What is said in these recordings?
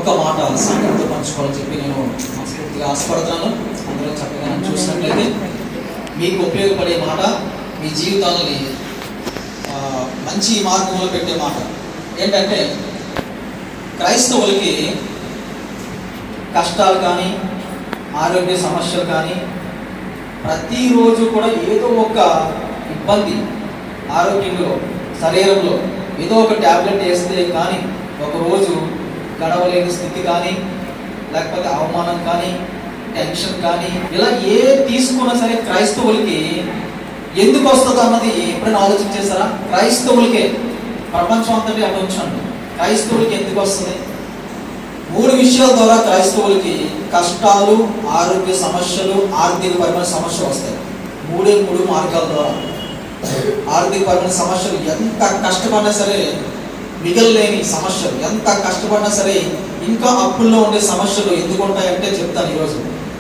ఒక్క మాట సంఘంతో పంచుకోవాలని చెప్పి నేను మనస్ఫూర్తిగా ఆశపడుతున్నాను. అందరూ చక్కగా చూసినట్లయితే మీకు ఉపయోగపడే మాట, మీ జీవితాలని మంచి మార్గంలో పెట్టే మాట ఏంటంటే, క్రైస్తవులకి కష్టాలు కానీ ఆరోగ్య సమస్యలు కానీ ప్రతిరోజు కూడా ఏదో ఒక ఇబ్బంది ఆరోగ్యంలో, శరీరంలో ఏదో ఒక ట్యాబ్లెట్ వేస్తే కానీ ఒకరోజు గడవలేని స్థితి కానీ, లేకపోతే అవమానం కానీ, టెన్షన్ కానీ, ఇలా ఏ తీసుకున్నా సరే క్రైస్తవులకి ఎందుకు వస్తుందో అన్నది ఎప్పుడైనా ఆలోచించేస్తారా? క్రైస్తవులకే, ప్రపంచం అంతటి అటుంచండి, క్రైస్తవులకి ఎందుకు వస్తుంది? 3 విషయాల ద్వారా క్రైస్తవులకి కష్టాలు, ఆరోగ్య సమస్యలు, ఆర్థికపరమైన సమస్యలు వస్తాయి. 3 మార్గాల ద్వారా. ఆర్థికపరమైన సమస్యలు, ఎంత కష్టపడినా సరే మిగలలేని సమస్యలు, ఎంత కష్టపడినా సరే ఇంకా అప్పుల్లో ఉండే సమస్యలు ఎందుకు ఉంటాయంటే చెప్తాను ఈరోజు.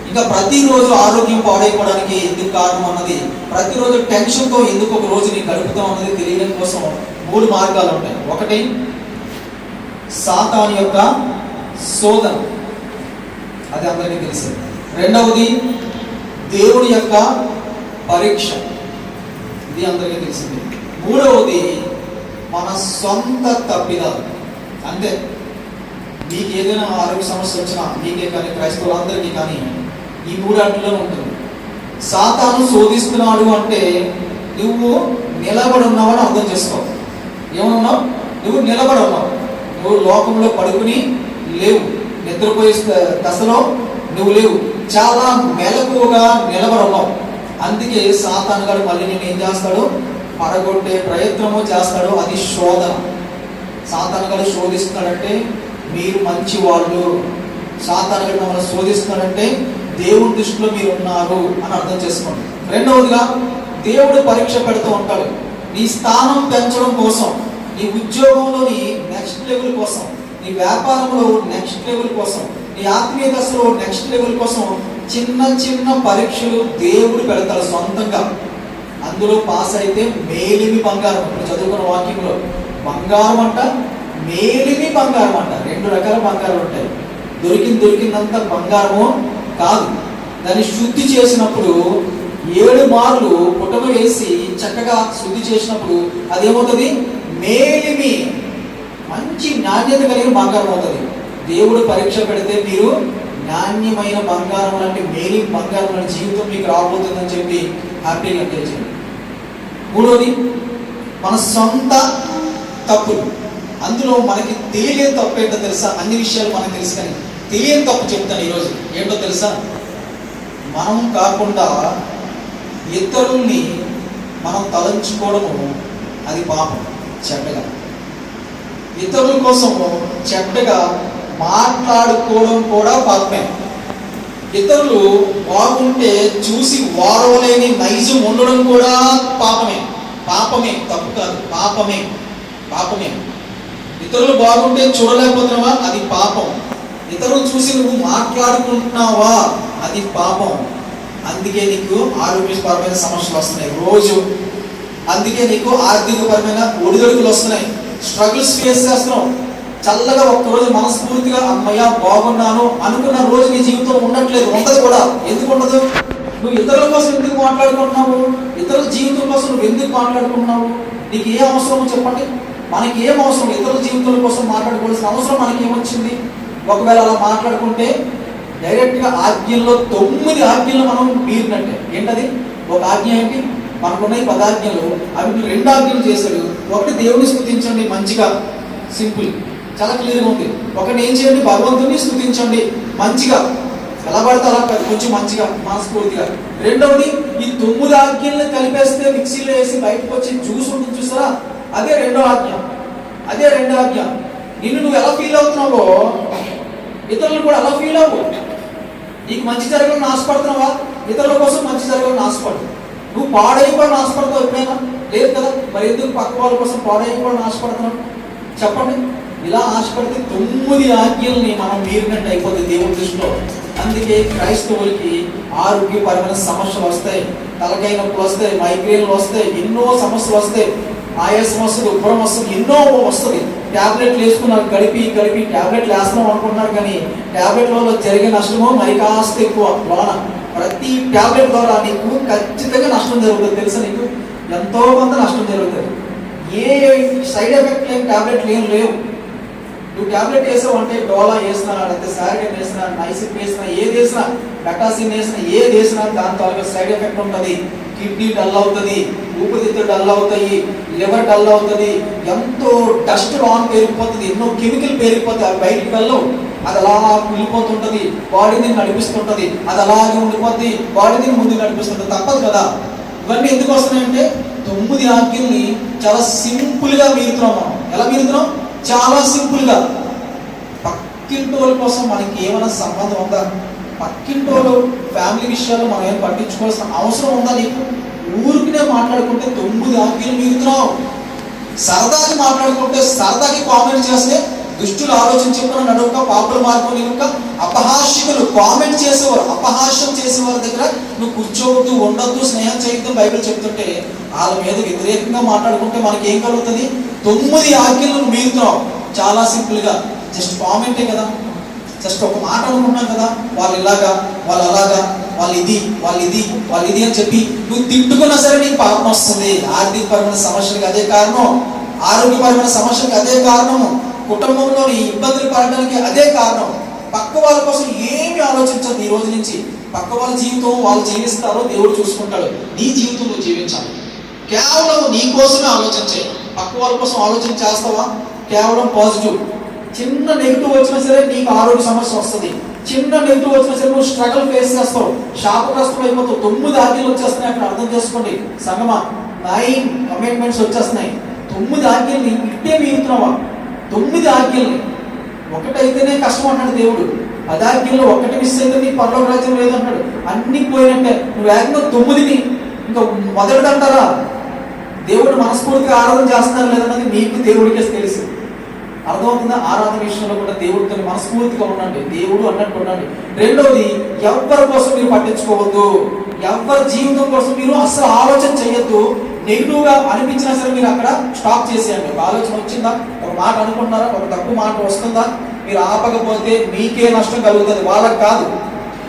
ఇంకా ప్రతిరోజు ఆరోగ్యం పాడైపోవడానికి ఎందుకు కారణం అన్నది, ప్రతిరోజు టెన్షన్తో ఎందుకు ఒక రోజు నీ గడుపుతాం అన్నది తెలియడం కోసం 3 మార్గాలు ఉంటాయి. ఒకటి, సాతాను యొక్క శోధన, అది అందరికీ తెలిసింది. రెండవది, దేవుడి యొక్క పరీక్ష, ఇది అందరికీ తెలిసింది. మూడవది, మన సొంత తప్పిదాలు. అంతే, మీకు ఏదైనా ఆరోగ్య సమస్య వచ్చినా మీకే కానీ క్రైస్తవులందరికీ కానీ ఈ 3 అడ్డులో ఉంటుంది. సాతాను శోధిస్తున్నాడు అంటే నువ్వు నిలబడి ఉన్నావని అర్థం చేసుకో. ఏమన్నావు? నువ్వు నిలబడి ఉన్నావు, నువ్వు లోకంలో పడుకుని లేవు, నిద్రపోయే దశలో నువ్వు లేవు, చాలా మెలకువగా నిలబడి ఉన్నావు. అందుకే సాతాను గారు మళ్ళీ నేను ఏం చేస్తాడు? పడగొట్టే ప్రయత్నము చేస్తాడు. అది శోధన. సాతాను గారు శోధిస్తున్నాడంటే మీరు మంచి వాళ్ళు, సాతాను గారు మమ్మల్ని శోధిస్తున్నాడంటే దేవుని దృష్టిలో మీరు ఉన్నారు అని అర్థం చేసుకోండి. రెండవదిగా, దేవుడు పరీక్ష పెడుతూ ఉంటాడు నీ స్థానం పెంచడం కోసం, నీ ఉద్యోగంలోని నెక్స్ట్ లెవెల్ కోసం, నీ వ్యాపారంలో నెక్స్ట్ లెవెల్ కోసం, నీ ఆత్మీయ దశలో నెక్స్ట్ లెవెల్ కోసం చిన్న చిన్న పరీక్షలు దేవుడు పెడతాడు సొంతంగా. అందులో పాస్ అయితే మేలిమి బంగారం. ఇప్పుడు చదువుకున్న వాక్యంలో బంగారం అంట, మేలిమి బంగారం అంట. 2 రకాల బంగారం ఉంటాయి. దొరికిందంత బంగారము కాదు. దాన్ని శుద్ధి చేసినప్పుడు 7 మార్లు పుటమ వేసి చక్కగా శుద్ధి చేసినప్పుడు అదేమవుతుంది? మేలిమి, మంచి నాణ్యత కలిగిన బంగారం అవుతుంది. దేవుడు పరీక్ష పెడితే మీరు నాణ్యమైన బంగారం లాంటి, మేలిమి బంగారం లాంటి జీవితం మీకు రాబోతుందని చెప్పి హ్యాపీగా తెలియజేయండి. మూడోది, మన సొంత తప్పులు. అందులో మనకి తెలియని తప్పు ఏంటో తెలుసా? అన్ని విషయాలు మనకు తెలుసు కానీ తెలియని తప్పు చెప్తాను ఈరోజు. ఏంటో తెలుసా? మనం కాకుండా ఇతరుల్ని మనం తలంచుకోవడము అది పాపం. చెడ్డగా ఇతరుల కోసము చెడ్డగా మాట్లాడుకోవడం కూడా పాపమే. ఇతరులు బాగుంటే చూసి వారవలేని నైజం ఉండడం కూడా పాపమే. పాపమే, తప్పు కాదు, పాపమే. ఇతరులు బాగుంటే చూడలేకపోతున్నావా? అది పాపం. ఇతరులు చూసి నువ్వు మాట్లాడుకుంటున్నావా? అది పాపం. అందుకే నీకు ఆరోగ్యపరమైన సమస్యలు వస్తున్నాయి రోజు. అందుకే నీకు ఆర్థికపరమైన ఒడిదొడుకులు వస్తున్నాయి, స్ట్రగుల్స్ ఫేస్ చేస్తున్నావు. చల్లగా ఒక్కరోజు మనస్ఫూర్తిగా అమ్మయ్య బాగున్నాను అనుకున్న రోజు నీ జీవితం ఉండట్లేదు. ఉండదు కూడా. ఎందుకు ఉండదు? నువ్వు ఇతరుల కోసం ఎందుకు మాట్లాడుకుంటున్నావు? ఇతరుల జీవితం కోసం నువ్వు ఎందుకు మాట్లాడుకుంటున్నావు? నీకు ఏ అవసరమో చెప్పండి. మనకి ఏం అవసరం? ఇతరుల జీవితాల కోసం మాట్లాడుకోవాల్సిన అవసరం మనకి ఏమొచ్చింది? ఒకవేళ అలా మాట్లాడుకుంటే డైరెక్ట్గా ఆజ్ఞల్లో 9 ఆజ్ఞలు మనం మీరినట్టే. ఏంటది? ఒక ఆజ్ఞ ఏంటి? మనకున్నాయి 10 ఆజ్ఞలు, అవి 2 ఆజ్ఞలు చేశాడు. ఒకటి, దేవుని స్తుతించండి మంచిగా, సింపుల్, చాలా క్లియర్గా ఉంది. ఒకటి ఏం చేయండి? భగవంతుని స్తుతించండి మంచిగా, ఎలా పడితే అలా కొంచెం మంచిగా, మనస్ఫూర్తిగా. రెండవది, ఈ 9 ఆజ్ఞలను కలిపేస్తే మిక్సీలో వేసి బయటకు వచ్చి జ్యూస్ ఉంటుంది చూసారా, అదే 2వ ఆజ్ఞ. నిన్ను నువ్వు ఎలా ఫీల్ అవుతున్నావో ఇతరులు కూడా అలా ఫీల్ అవ్వు. నీకు మంచి జరగాలని ఆశపడుతున్నావా? ఇతరుల కోసం మంచి జరగాలని ఆశపడు. నువ్వు పాడైపోవాలని ఆశపడతావు ఎప్పుడైనా? లేదు కదా. మరి ఎందుకు పక్క వాళ్ళ కోసం పాడైపోవాలని ఆశపడుతున్నావు చెప్పండి? ఇలా ఆశపడితే 9 ఆజ్ఞల్ని మనం మీరినట్టు అయిపోతుంది దేవుని దృష్టిలో. అందుకే క్రైస్తవులకి ఆరోగ్యపరమైన సమస్యలు వస్తాయి, తలకాయ నొప్పులు వస్తాయి, మైగ్రేన్లు వస్తాయి, ఎన్నో సమస్యలు వస్తాయి, ఆయాసం వస్తుంది, ఉబ్బరం వస్తుంది, ఎన్నో వస్తుంది. ట్యాబ్లెట్లు వేసుకున్నారు, గడిపి ట్యాబ్లెట్లు వేస్తున్నాం అనుకుంటున్నారు, కానీ ట్యాబ్లెట్ వల్ల జరిగే నష్టమో మరి కాస్త ఎక్కువ. లోన ప్రతి ట్యాబ్లెట్ ద్వారా నీకు ఖచ్చితంగా నష్టం జరుగుతుంది. తెలుసా నీకు? ఎంతో కొంత నష్టం జరుగుతుంది. ఏ సైడ్ ఎఫెక్ట్ లేని ట్యాబ్లెట్లు ఏం లేవు. నువ్వు ట్యాబ్లెట్ వేసావు అంటే డోలా వేసినా, లేకపోతే సారిగన్ వేసినా, నైసిన్ వేసినా, ఏది వేసినా, బెటాసిన్ వేసినా, ఏది వేసినా దాని తాలూకా సైడ్ ఎఫెక్ట్ ఉంటుంది. కిడ్నీ డల్ అవుతుంది, ఊపిరితిత్తులు డల్ అవుతాయి, లివర్ డల్ అవుతుంది, ఎంతో డస్ట్ లోన్ పేరుకుపోతుంది, ఎన్నో కెమికల్ పేరుకుపోతాయి. అవి బయటికి వెళ్ళవు, అది అలా వెళ్ళిపోతుంటుంది, బాడీని నడిపిస్తుంటుంది, అది అలాగే ఉండిపోద్ది, బాడీని ముందుకు నడిపిస్తుంటుంది. తప్పదు కదా. ఇవన్నీ ఎందుకు వస్తున్నాయంటే 9 ఆజ్ఞల్ని చాలా సింపుల్గా మీరుతున్నాం మనం. ఎలా మీరుతున్నాం? చాలా సింపుల్గా. పక్కింటోళ్ళ కోసం మనకి ఏమైనా సంబంధం ఉందా? పక్కింటోళ్ళు ఫ్యామిలీ విషయాలు మనం ఏం పట్టించుకోవాల్సిన అవసరం ఉందా నీకు? ఊరికినే మాట్లాడుకుంటే 9 ఆజ్ఞలు మీరుతున్నావు. సరదాకి మాట్లాడుకుంటే, సరదాకి కామెంట్ చేస్తే దుష్టులు ఆలోచన చెప్పిన నడుక పాపుల మార్గం నిలుక అపహాస్యకులు కామెంట్ చేసేవారు, అపహాస్యం చేసేవారి దగ్గర నువ్వు కూర్చోవద్దు, ఉండొద్దు, స్నేహం చేయొద్దు బైబిల్ చెప్తుంటే వాళ్ళ మీద వ్యతిరేకంగా మాట్లాడుకుంటే మనకి ఏం కలుగుతుంది? 9 ఆజ్ఞలను మీరుతున్నావు. చాలా సింపుల్గా జస్ట్ కామెంటే కదా, జస్ట్ ఒక మాట అనుకున్నాం కదా, వాళ్ళు ఇలాగా, వాళ్ళు అలాగా, వాళ్ళు ఇది అని చెప్పి నువ్వు తిట్టుకున్నా సరే నీకు పాపం వస్తుంది. ఆర్థికపరమైన సమస్యలకు అదే కారణం, ఆరోగ్యపరమైన సమస్యలకు అదే కారణము, కుటుంబంలోని ఇబ్బందులు పడడానికి అదే కారణం. పక్క వాళ్ళ కోసం ఏమి ఆలోచించదు. ఈ రోజు నుంచి పక్క వాళ్ళ జీవితం వాళ్ళు జీవిస్తారో దేవుడు చూసుకుంటాడు. నీ జీవితం నువ్వు జీవించాలి. కేవలం నీ కోసమే ఆలోచించే. పక్క వాళ్ళ కోసం ఆలోచన చేస్తావా? కేవలం పాజిటివ్. చిన్న నెగిటివ్ వచ్చినా సరే నీకు ఆరోగ్య సమస్య వస్తుంది. చిన్న నెగిటివ్ వచ్చినా సరే నువ్వు స్ట్రగల్ ఫేస్ చేస్తావు, శాపగ్రస్తులు అయిపోతావు. 9 ఆజ్ఞలు వచ్చేస్తున్నాయి. అక్కడ అర్థం చేసుకోండి సంగమా. 9 కమిట్మెంట్స్ వచ్చేస్తున్నాయి. 9 ఆజ్ఞల్ని ఇట్టే మీరుతున్నావా? 9 ఆజ్ఞల్ని. ఒకటైతేనే కష్టం అంటాడు దేవుడు. 10 ఆజ్ఞల్లో ఒకటి మిస్ అయితే నీ పరలోక రాజ్యం లేదంటాడు. అన్ని పోయినట్టే. నువ్వు ఏకంగా 9ని ఇంకా మొదటిదంటారా? దేవుడు మనస్ఫూర్తిగా ఆరాధన చేస్తున్నారు లేదన్నది మీకు దేవుడికే తెలుసు. అర్థమవుతుందా? ఆరాధన విషయంలో కూడా దేవుడితో మనస్ఫూర్తిగా ఉండండి, దేవుడు అన్నట్టు ఉండండి. రెండవది, ఎవరి కోసం మీరు పట్టించుకోవద్దు. ఎవరి జీవితం కోసం మీరు అసలు ఆలోచన చేయొద్దు. నెగిటివ్ గా అనిపించినా సరే మీరు అక్కడ స్టాప్ చేసేయండి. ఒక ఆలోచన వచ్చిందా, ఒక మాట అనుకుంటున్నారా, ఒక తప్పు మాట వస్తుందా, మీరు ఆపకపోతే మీకే నష్టం కలుగుతుంది, వాళ్ళకి కాదు.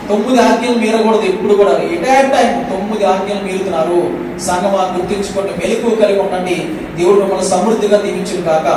9 ఆజ్ఞలు మీరకూడదు ఎప్పుడు కూడా. ఎట్ ఏ టైం 9 ఆజ్ఞలు మీరుతున్నారు. సంగమా గుర్తించుకోండి, మెలకువ కలిగి ఉండండి. దేవుడు మిమ్మల్ని సమృద్ధిగా దీవించును గాక.